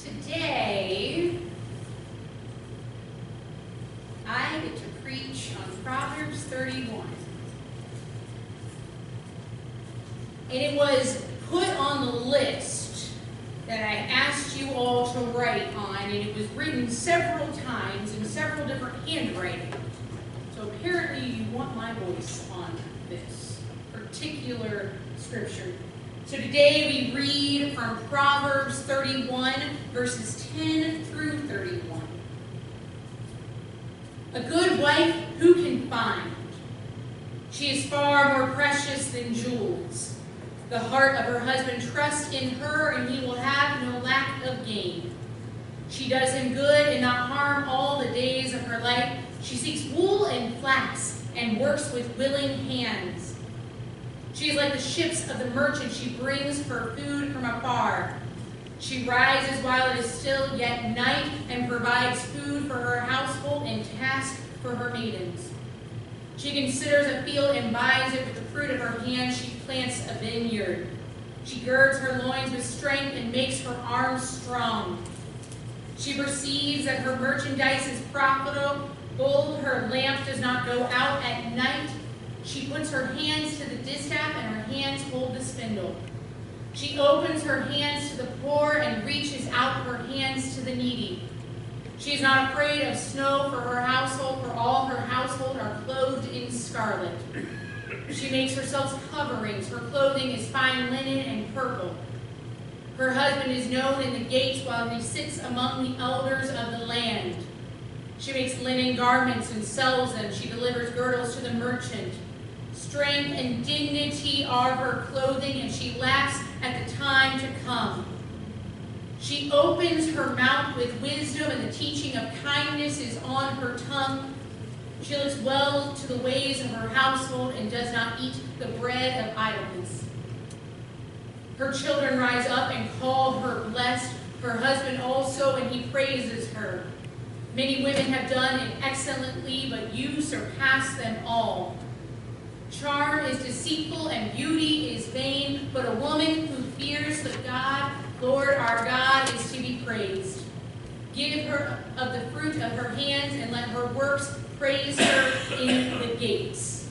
Today, I get to preach on Proverbs 31. And it was put on the list that I asked you all to write on, and it was written several times in several different handwriting. So apparently you want my voice on this particular scripture. So today we read from Proverbs 31, verses 10 through 31. A good wife who can find? She is far more precious than jewels. The heart of her husband trusts in her, and he will have no lack of gain. She does him good and not harm all the days of her life. She seeks wool and flax and works with willing hands. She is like the ships of the merchant. She brings her food from afar. She rises while it is still yet night and provides food for her household and tasks for her maidens. She considers a field and buys it with the fruit of her hands. She plants a vineyard. She girds her loins with strength and makes her arms strong. She perceives that her merchandise is profitable. Her lamp does not go out at night. She puts her hands to the distaff, and her hands hold the spindle. She opens her hands to the poor and reaches out her hands to the needy. She is not afraid of snow for her household, for all her household are clothed in scarlet. She makes herself coverings. Her clothing is fine linen and purple. Her husband is known in the gates while he sits among the elders of the land. She makes linen garments and sells them. She delivers girdles to the merchant. Strength and dignity are her clothing, and she laughs at the time to come. She opens her mouth with wisdom, and the teaching of kindness is on her tongue. She looks well to the ways of her household and does not eat the bread of idleness. Her children rise up and call her blessed, her husband also, and he praises her. Many women have done it excellently, but you surpass them all. Charm is deceitful and beauty is vain, but a woman who fears the Lord our God is to be praised. Give her of the fruit of her hands, and let her works praise her in the gates.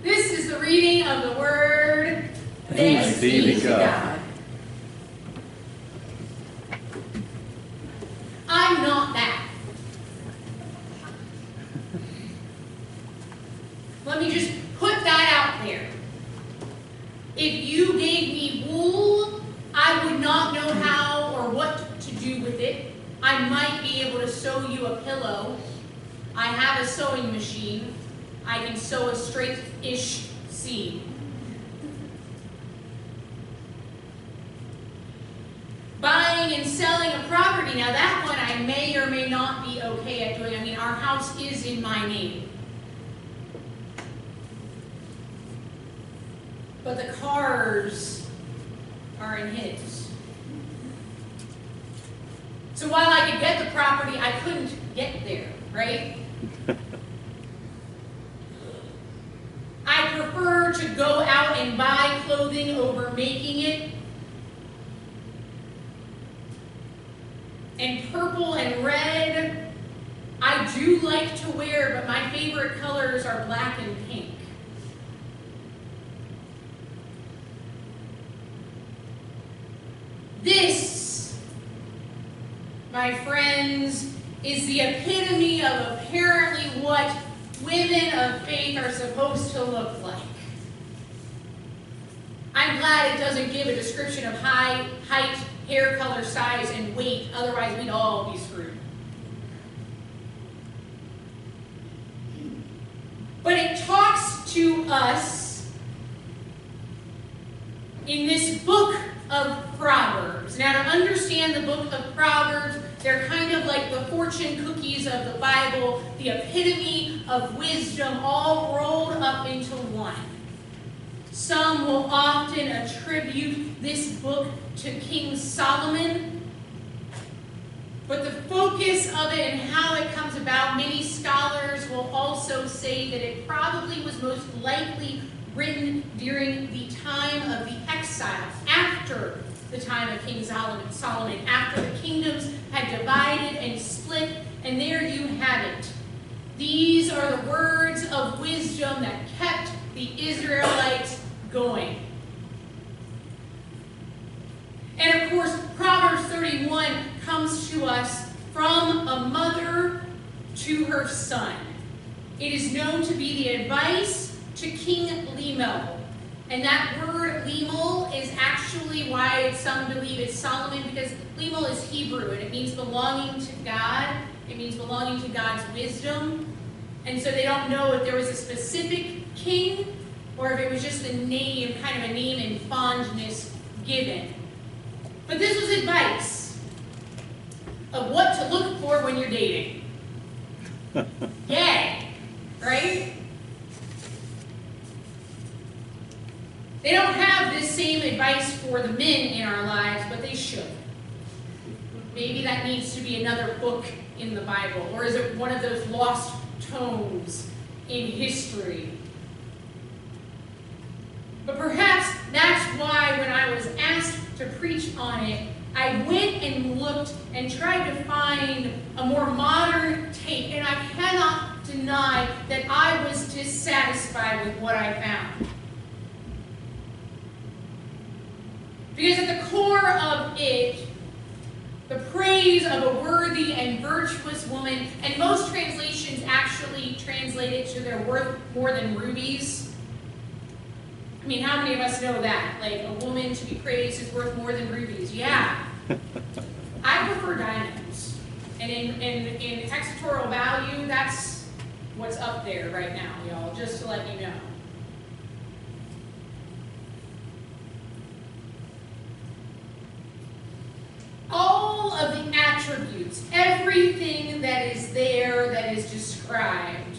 This is the reading of the word. Thanks be to God. I'm not that. Let me just put that out there. If you gave me wool, I would not know how or what to do with it. I might be able to sew you a pillow. I have a sewing machine. I can sew a straight-ish seam. Buying and selling a property, now that one I may or may not be okay at doing. I mean, our house is in my name. But the cars are in his. So while I could get the property, I couldn't get there, right? I prefer to go out and buy clothing over making it. And purple and red, I do like to wear, but my favorite colors are black and pink. This, my friends, is the epitome of apparently what women of faith are supposed to look like. I'm glad it doesn't give a description of height, hair color, size, and weight. Otherwise, we'd all be screwed. But it talks to us in this book of Proverbs. Now, to understand the book of Proverbs, they're kind of like the fortune cookies of the Bible, the epitome of wisdom, all rolled up into one. Some will often attribute this book to King Solomon, but the focus of it and how it comes about, many scholars will also say that it probably was most likely written during the time of the exile, after the time of King Solomon, after the kingdom are the words of wisdom that kept the Israelites going. And of course, Proverbs 31 comes to us from a mother to her son. It is known to be the advice to King Lemuel. And that word Lemuel is actually why some believe it's Solomon, because Lemuel is Hebrew and it means belonging to God. It means belonging to God's wisdom. And so they don't know if there was a specific king or if it was just a name, kind of a name and fondness given. But this was advice of what to look for when you're dating. Yay, right? They don't have this same advice for the men in our lives, but they should. Maybe that needs to be another book in the Bible, or is it one of those lost tomes in history? But perhaps that's why when I was asked to preach on it, I went and looked and tried to find a more modern take, and I cannot deny that I was dissatisfied with what I found. Because at the core of it, the praise of a worthy and virtuous woman, and most translations actually translate it to they're worth more than rubies. I mean, how many of us know that? Like, a woman to be praised is worth more than rubies. Yeah. I prefer diamonds. And in textorial value, that's what's up there right now, y'all, just to let you know. All of the attributes, everything that is there that is described,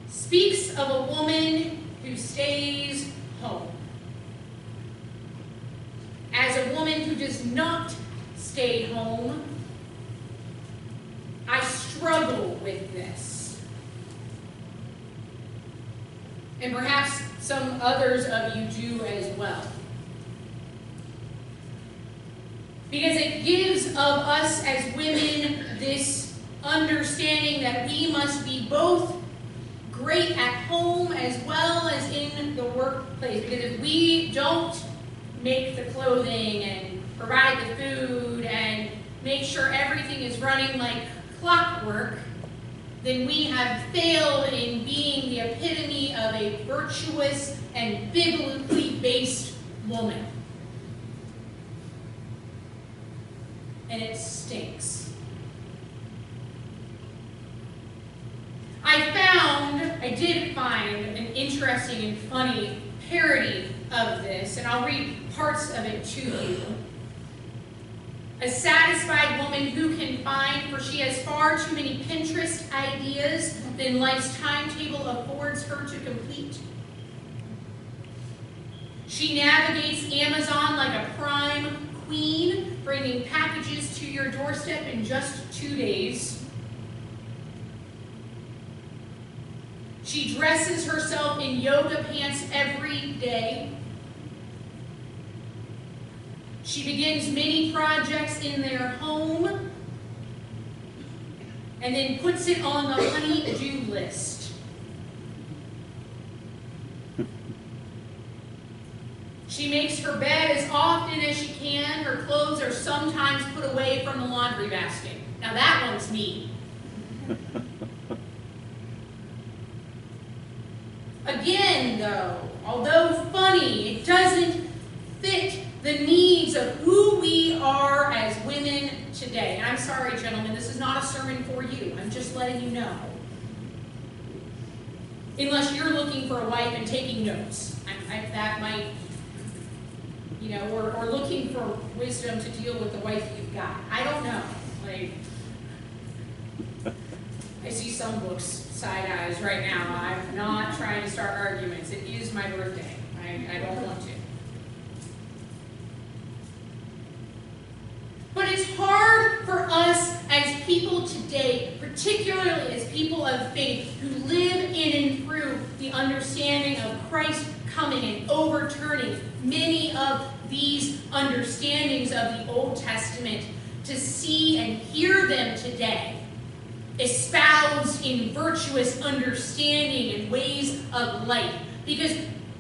speaks of a woman who stays home. As a woman who does not stay home, I struggle with this. And perhaps some others of you do as well. Because it gives of us as women this understanding that we must be both great at home as well as in the workplace. Because if we don't make the clothing and provide the food and make sure everything is running like clockwork, then we have failed in being the epitome of a virtuous and biblically based woman. And it stinks. I did find an interesting and funny parody of this, and I'll read parts of it to you. A satisfied woman who can find, for she has far too many Pinterest ideas than life's timetable affords her to complete. She navigates Amazon like a prime queen, bringing packages to your doorstep in just 2 days. She dresses herself in yoga pants every day. She begins many projects in their home and then puts it on the honey-do list. She makes her bed as often as she can. Her clothes are sometimes put away from the laundry basket. Now that one's me. Again, though, although funny, it doesn't fit the needs of who we are as women today. And I'm sorry, gentlemen, this is not a sermon for you. I'm just letting you know. Unless you're looking for a wife and taking notes. That might, you know, or looking for wisdom to deal with the wife you've got. I don't know. Like, I see some books side eyes right now. I'm not trying to start arguments. It is my birthday. I don't want to. But it's hard for us as people today, particularly as people of faith, who live in and through the understanding of Christ coming and overturning many of these understandings of the Old Testament, to see and hear them today espoused in virtuous understanding and ways of life. Because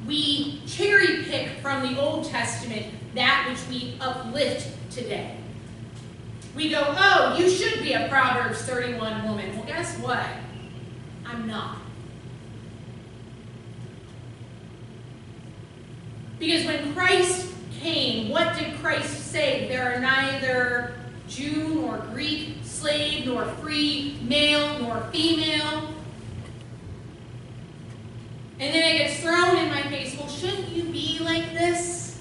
we cherry pick from the Old Testament that which we uplift today. We go, oh, you should be a Proverbs 31 woman. Well, guess what? I'm not. Because when Christ came, what did Christ say? There are neither Jew nor Greek, slave nor free, male nor female. And then it gets thrown in my face, well, shouldn't you be like this?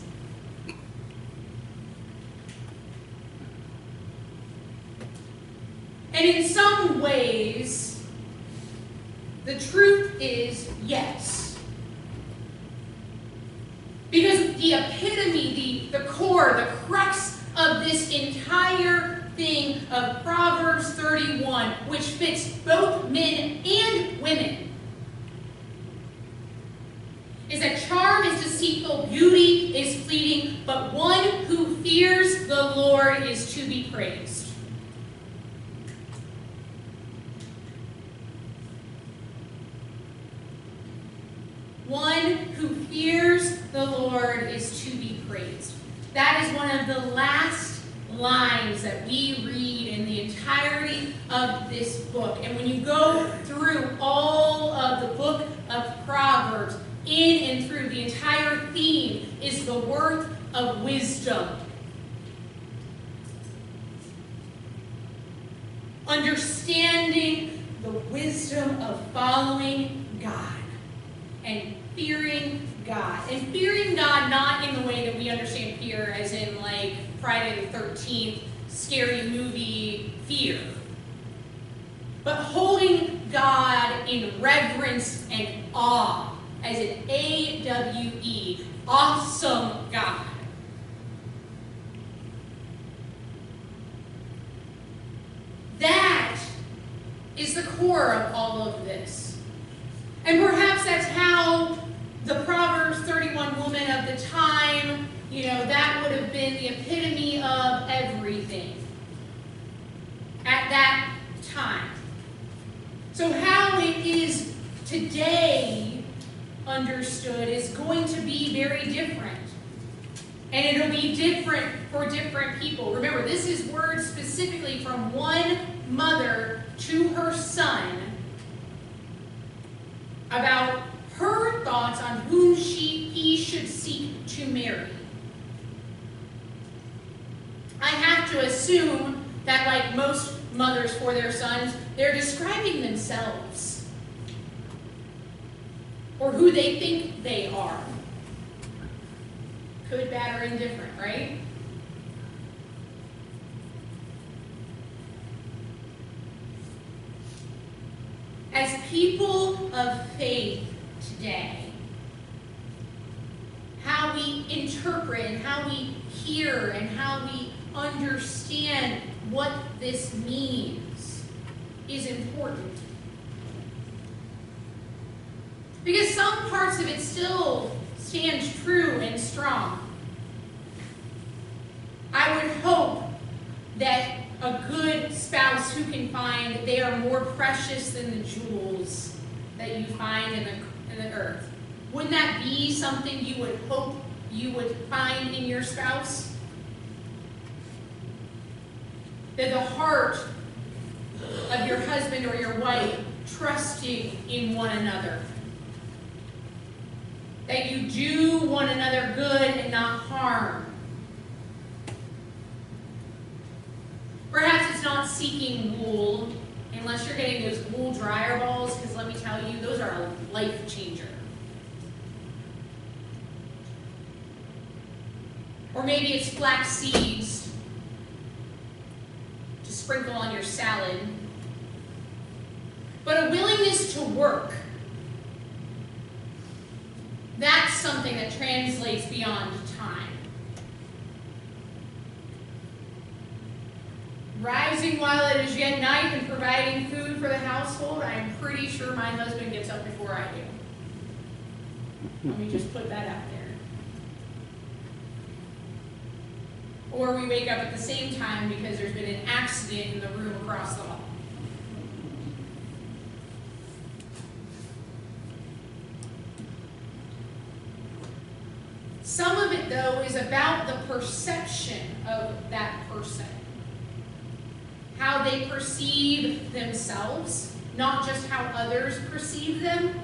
And in some ways, the truth is yes. Because the epitome, the core, the crux of this entire thing of Proverbs 31, which fits both men and women, is that charm is deceitful, beauty is fleeting, but one who fears the Lord is to be praised. One who fears the Lord is to be praised. That is one of the last lines that we read in the entirety of this book. And when you go through all of the book of Proverbs, in and through, the entire theme is the worth of wisdom. Understanding the wisdom of following God and fearing God. And fearing God not in the way that we understand fear, as in like Friday the 13th, scary movie fear. But holding God in reverence and awe, as in A-W-E, awesome God. That is the core of all of this. And perhaps that's how the Proverbs 31 woman of the time, that would have been the epitome of everything at that time. So how it is today understood is going to be very different. And it'll be different for different people. Remember, this is words specifically from one mother to her son about her thoughts on whom he should seek to marry. I have to assume that, like most mothers for their sons, they're describing themselves or who they think they are. Good, bad, or indifferent, right? As people of faith today, how we interpret and how we hear and how we understand what this means is important. Because some parts of it still stand true and strong. I would hope that a good spouse who can find they are more precious than the jewels that you find in the earth. Wouldn't that be something you would hope you would find in your spouse? That the heart of your husband or your wife trusting in one another. That you do one another good and not harm. Perhaps it's not seeking wool, unless you're getting those wool dryer balls, because let me tell you, those are a life changer. Or maybe it's flax seeds to sprinkle on your salad. But a willingness to work. That's something that translates beyond time. Rising while it is yet night and providing food for the household, I'm pretty sure my husband gets up before I do. Let me just put that out there. Or we wake up at the same time because there's been an accident in the room across the hall. though, is about the perception of that person. How they perceive themselves, not just how others perceive them.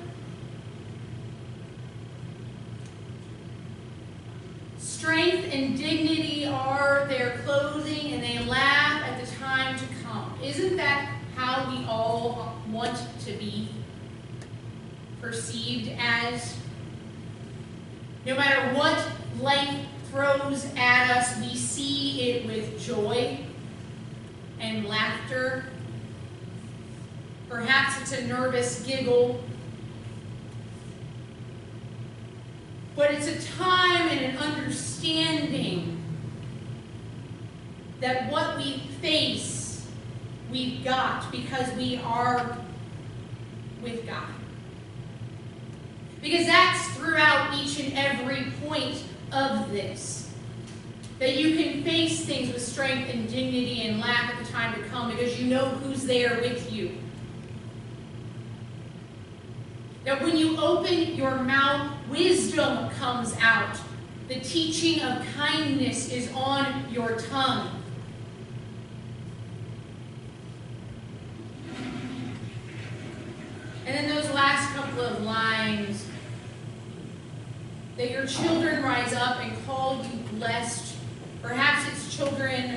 Strength and dignity are their clothing, and they laugh at the time to come. Isn't that how we all want to be perceived as? No matter what life throws at us, we see it with joy and laughter. Perhaps it's a nervous giggle. But it's a time and an understanding that what we face, we've got because we are with God. Because that's throughout each and every point of this. That you can face things with strength and dignity and laugh at the time to come because you know who's there with you. That when you open your mouth, wisdom comes out. The teaching of kindness is on your tongue. And then those last couple of lines, that your children rise up and call you blessed. Perhaps it's children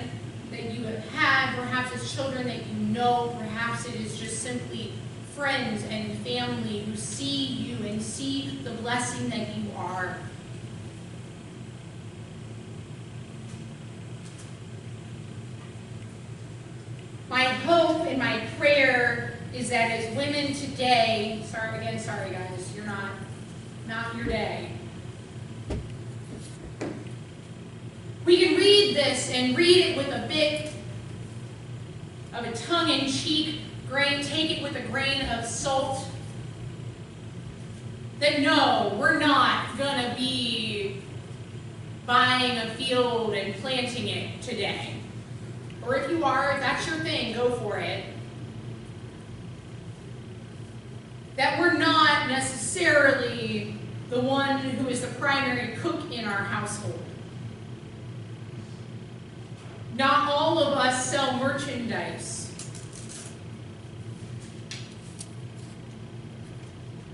that you have had, perhaps it's children that you know, perhaps it is just simply friends and family who see you and see the blessing that you are. My hope and my prayer is that as women today, sorry guys, you're not your day. We can read this and read it with a bit of a tongue-in-cheek grain, take it with a grain of salt. That no, we're not going to be buying a field and planting it today. Or if you are, if that's your thing, go for it. That we're not necessarily the one who is the primary cook in our household. Not all of us sell merchandise.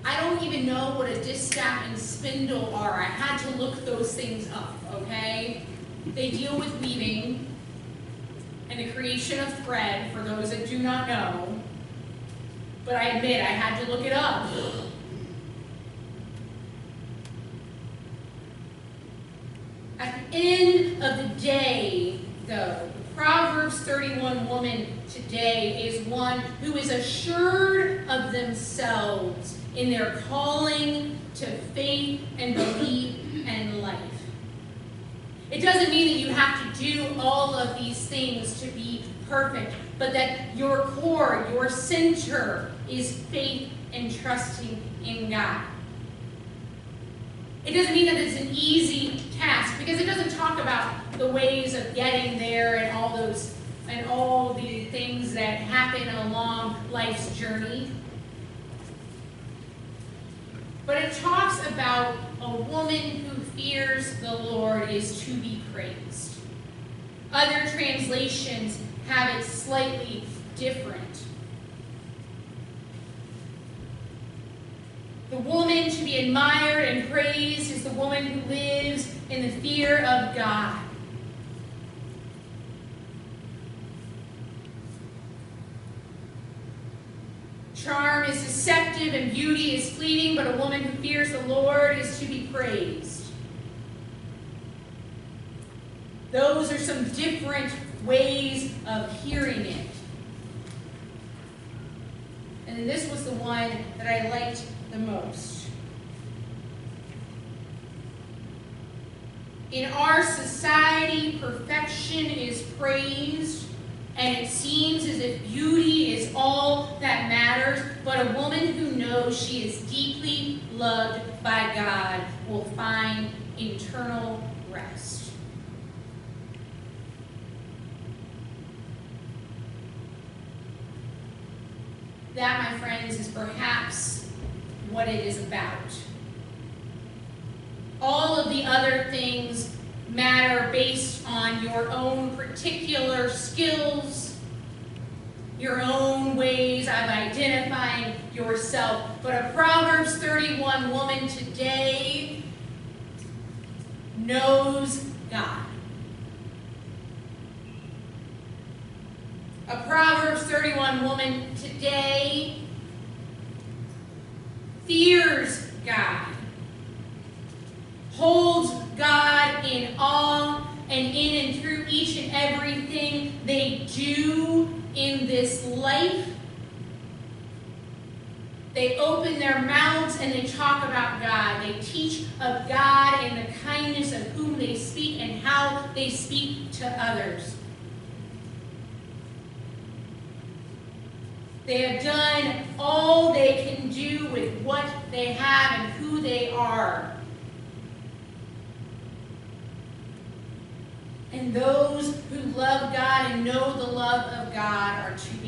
I don't even know what a distaff and spindle are. I had to look those things up, okay? They deal with weaving and the creation of thread, for those that do not know. But I admit, I had to look it up. At the end of the day, though, the Proverbs 31 woman today is one who is assured of themselves in their calling to faith and belief and life. It doesn't mean that you have to do all of these things to be perfect, but that your core, your center is faith and trusting in God. It doesn't mean that it's an easy task, because it doesn't talk about the ways of getting there and all the things that happen along life's journey. But it talks about a woman who fears the Lord is to be praised. Other translations have it slightly different. The woman to be admired and praised is the woman who lives in the fear of God. Charm is deceptive and beauty is fleeting, but a woman who fears the Lord is to be praised. Those are some different ways of hearing it. And then this was the one that I liked the most. In our society, perfection is praised, and it seems as if beauty is all that matters, but a woman who knows she is deeply loved by God will find eternal rest. That, my friends, is perhaps what it is about. All of the other things matter based on your own particular skills, your own ways of identifying yourself. But a Proverbs 31 woman today knows God. A Proverbs 31 woman today fears God, holds God in awe, and in and through each and everything they do in this life. They open their mouths and they talk about God. They teach of God and the kindness of whom they speak and how they speak to others. They have done all they can do with what they have and who they are. And those who love God and know the love of God are to